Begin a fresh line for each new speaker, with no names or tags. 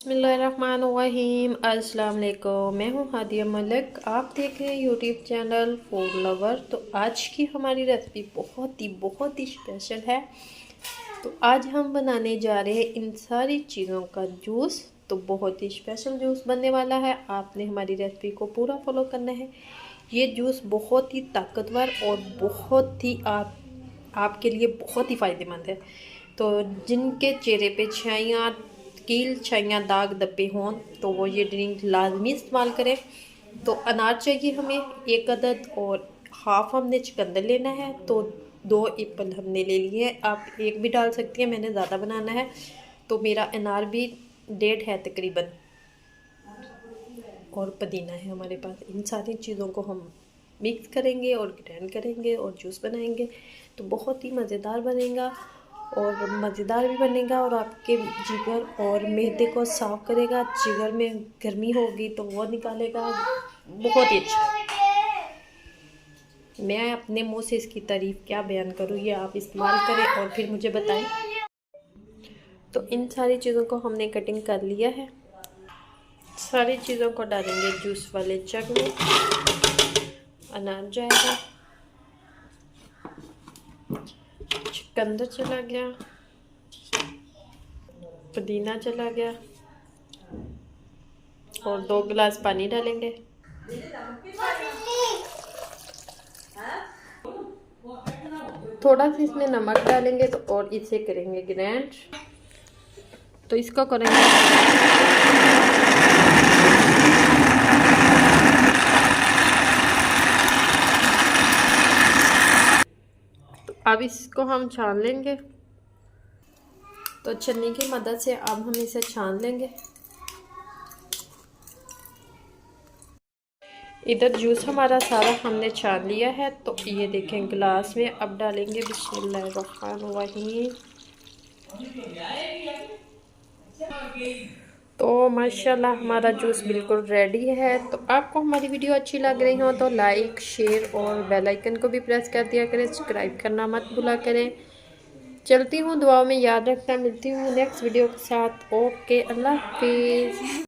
बिस्मिल्लाहिर्रहमानिर्रहीम। अस्सलाम वालेकुम। मैं हूँ हादिया मलिक, आप देख रहे हैं यूट्यूब चैनल फूड लवर। तो आज की हमारी रेसिपी बहुत ही स्पेशल है। तो आज हम बनाने जा रहे हैं इन सारी चीज़ों का जूस। तो बहुत ही स्पेशल जूस बनने वाला है, आपने हमारी रेसिपी को पूरा फॉलो करना है। ये जूस बहुत ही ताकतवर और बहुत ही आपके लिए बहुत ही फ़ायदेमंद है। तो जिनके चेहरे पे छाइयाँ कील छाइयाँ दाग धब्बे हों तो वो ये ड्रिंक लाजमी इस्तेमाल करें। तो अनार चाहिए हमें 1 अदद, और हाफ हमने चुकंदर लेना है। तो 2 एप्पल हमने ले लिए हैं, आप 1 भी डाल सकती हैं, मैंने ज़्यादा बनाना है। तो मेरा अनार भी 1.5 है तकरीबन, और पुदीना है हमारे पास। इन सारी चीज़ों को हम मिक्स करेंगे और ग्राइंड करेंगे और जूस बनाएंगे। तो बहुत ही मज़ेदार बनेगा और मज़ेदार भी बनेगा, और आपके जिगर और मैदे को साफ़ करेगा। जिगर में गर्मी होगी तो वो निकालेगा, बहुत ही अच्छा है। मैं अपने मुंह से इसकी तारीफ़ क्या बयान करूँ, ये आप इस्तेमाल करें और फिर मुझे बताएं। तो इन सारी चीज़ों को हमने कटिंग कर लिया है। सारी चीज़ों को डालेंगे जूस वाले जग में। अनार जाएगा, चुकंदर चला गया, पुदीना चला गया, और 2 गिलास पानी डालेंगे। थोड़ा सा इसमें नमक डालेंगे तो और इसे करेंगे ग्राइंड। तो इसको करेंगे तो अब इसको हम छान लेंगे। तो छन्नी की मदद से अब हम इसे छान लेंगे। इधर जूस हमारा सारा हमने छान लिया है। तो ये देखें गिलास में अब डालेंगे बिस्मिल्लाहिर्रहमानिर्रहीम। तो माशाल्लाह हमारा जूस बिल्कुल रेडी है। तो आपको हमारी वीडियो अच्छी लग रही हो तो लाइक शेयर और बेल आइकन को भी प्रेस कर दिया करें, सब्सक्राइब करना मत भूला करें। चलती हूँ, दुआओं में याद रखना। मिलती हूँ नेक्स्ट वीडियो के साथ। ओके, अल्लाह हाफिज़।